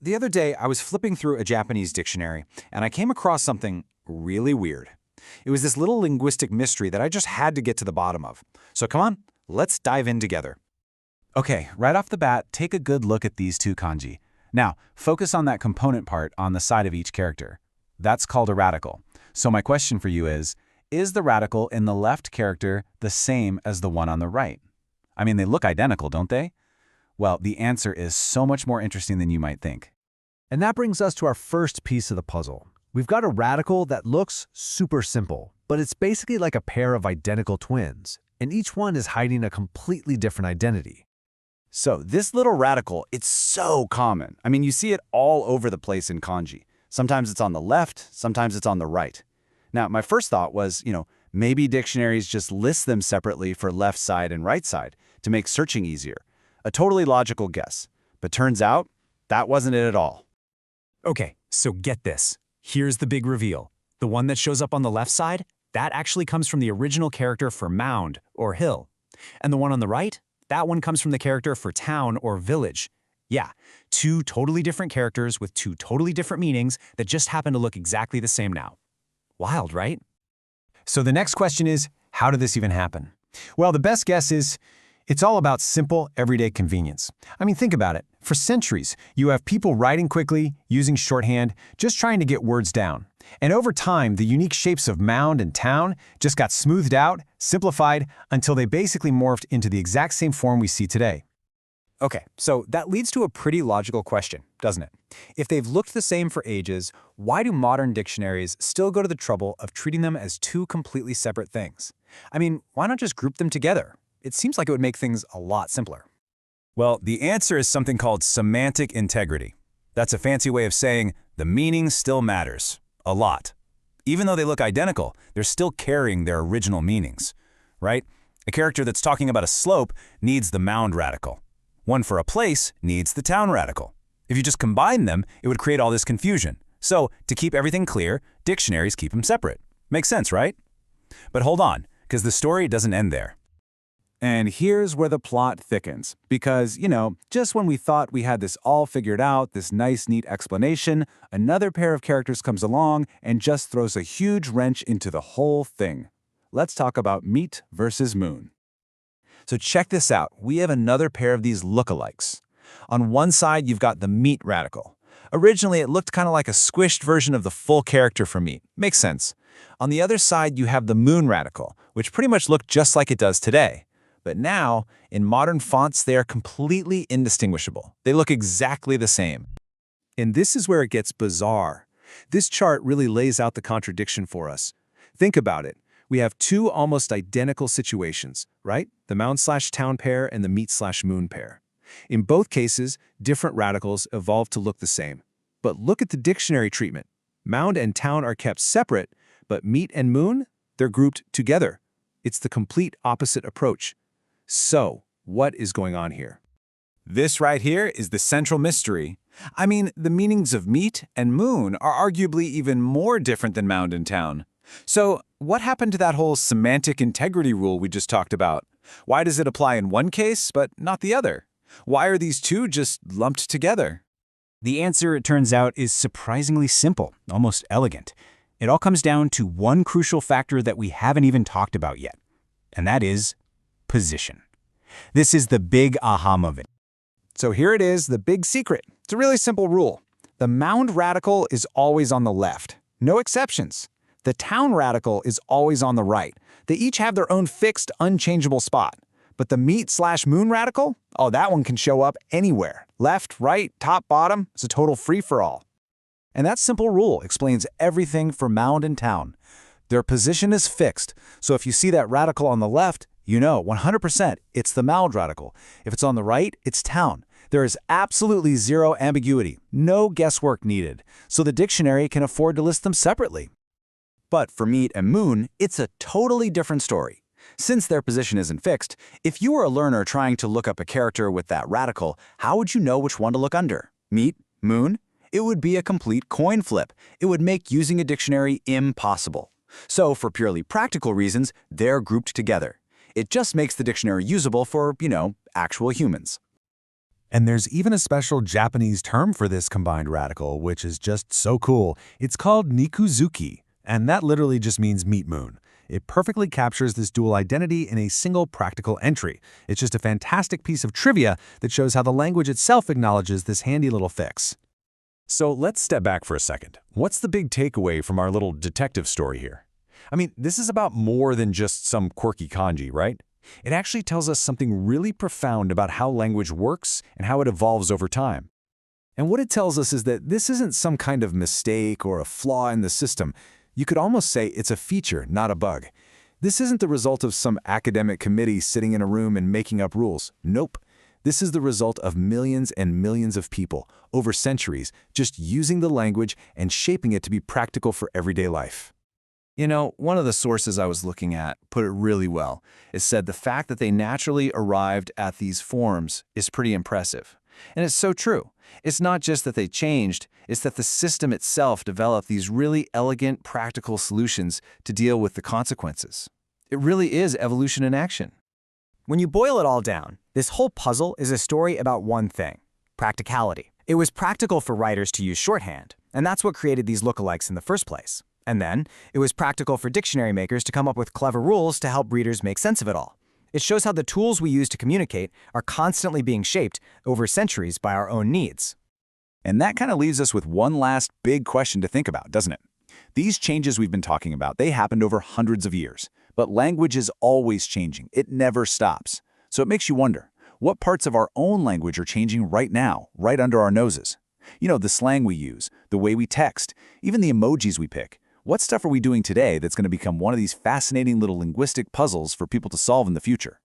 The other day I was flipping through a Japanese dictionary, and I came across something really weird. It was this little linguistic mystery that I just had to get to the bottom of. So come on, let's dive in together. Okay, right off the bat, take a good look at these two kanji. Now, focus on that component part on the side of each character. That's called a radical. So my question for you is the radical in the left character the same as the one on the right? I mean, they look identical, don't they? Well, the answer is so much more interesting than you might think. And that brings us to our first piece of the puzzle. We've got a radical that looks super simple, but it's basically like a pair of identical twins, and each one is hiding a completely different identity. So this little radical, it's so common. I mean, you see it all over the place in kanji. Sometimes it's on the left, sometimes it's on the right. Now, my first thought was, maybe dictionaries just list them separately for left side and right side to make searching easier. A totally logical guess. But turns out, that wasn't it at all. Okay, so get this. Here's the big reveal. The one that shows up on the left side, that actually comes from the original character for mound or hill. And the one on the right, that one comes from the character for town or village. Yeah, two totally different characters with two totally different meanings that just happen to look exactly the same now. Wild, right? So the next question is, how did this even happen? Well, the best guess is, it's all about simple, everyday convenience. I mean, think about it. For centuries, you have people writing quickly, using shorthand, just trying to get words down. And over time, the unique shapes of mound and town just got smoothed out, simplified, until they basically morphed into the exact same form we see today. Okay, so that leads to a pretty logical question, doesn't it? If they've looked the same for ages, why do modern dictionaries still go to the trouble of treating them as two completely separate things? I mean, why not just group them together? It seems like it would make things a lot simpler. Well, the answer is something called semantic integrity. That's a fancy way of saying the meaning still matters. A lot. Even though they look identical, they're still carrying their original meanings, right? A character that's talking about a slope needs the mound radical. One for a place needs the town radical. If you just combine them, it would create all this confusion. So, to keep everything clear, dictionaries keep them separate. Makes sense, right? But hold on, because the story doesn't end there. And here's where the plot thickens. Because, just when we thought we had this all figured out, this nice, neat explanation, another pair of characters comes along and just throws a huge wrench into the whole thing. Let's talk about meat versus moon. So check this out. We have another pair of these lookalikes. On one side, you've got the meat radical. Originally, it looked kind of like a squished version of the full character from meat. Makes sense. On the other side, you have the moon radical, which pretty much looked just like it does today. But now, in modern fonts, they are completely indistinguishable. They look exactly the same. And this is where it gets bizarre. This chart really lays out the contradiction for us. Think about it. We have two almost identical situations, right? The mound/town pair and the meat/moon pair. In both cases, different radicals evolved to look the same. But look at the dictionary treatment. Mound and town are kept separate, but meat and moon, they're grouped together. It's the complete opposite approach. So, what is going on here? This right here is the central mystery. I mean, the meanings of meat and moon are arguably even more different than mound and town. So, what happened to that whole semantic integrity rule we just talked about? Why does it apply in one case, but not the other? Why are these two just lumped together? The answer, it turns out, is surprisingly simple, almost elegant. It all comes down to one crucial factor that we haven't even talked about yet, and that is position. This is the big aha moment. So here it is, the big secret. It's a really simple rule. The mound radical is always on the left. No exceptions. The town radical is always on the right. They each have their own fixed, unchangeable spot. But the meat/moon radical? Oh, that one can show up anywhere. Left, right, top, bottom. It's a total free-for-all. And that simple rule explains everything for mound and town. Their position is fixed, so if you see that radical on the left, 100% it's the mound radical. If it's on the right, it's town. There is absolutely zero ambiguity, no guesswork needed, so the dictionary can afford to list them separately. But for meat and moon, it's a totally different story. Since their position isn't fixed, if you were a learner trying to look up a character with that radical, how would you know which one to look under? Meat? Moon? It would be a complete coin flip. It would make using a dictionary impossible. So for purely practical reasons, they're grouped together. It just makes the dictionary usable for, actual humans. And there's even a special Japanese term for this combined radical, which is just so cool. It's called nikuzuki, and that literally just means meat moon. It perfectly captures this dual identity in a single practical entry. It's just a fantastic piece of trivia that shows how the language itself acknowledges this handy little fix. So let's step back for a second. What's the big takeaway from our little detective story here? I mean, this is about more than just some quirky kanji, right? It actually tells us something really profound about how language works and how it evolves over time. And what it tells us is that this isn't some kind of mistake or a flaw in the system. You could almost say it's a feature, not a bug. This isn't the result of some academic committee sitting in a room and making up rules. Nope. This is the result of millions and millions of people, over centuries, just using the language and shaping it to be practical for everyday life. You know, one of the sources I was looking at put it really well. It said the fact that they naturally arrived at these forms is pretty impressive. And it's so true. It's not just that they changed, it's that the system itself developed these really elegant, practical solutions to deal with the consequences. It really is evolution in action. When you boil it all down, this whole puzzle is a story about one thing: practicality. It was practical for writers to use shorthand, and that's what created these lookalikes in the first place. And then, it was practical for dictionary makers to come up with clever rules to help readers make sense of it all. It shows how the tools we use to communicate are constantly being shaped over centuries by our own needs. And that kind of leaves us with one last big question to think about, doesn't it? These changes we've been talking about, they happened over hundreds of years. But language is always changing. It never stops. So it makes you wonder, what parts of our own language are changing right now, right under our noses? You know, the slang we use, the way we text, even the emojis we pick. What stuff are we doing today that's going to become one of these fascinating little linguistic puzzles for people to solve in the future?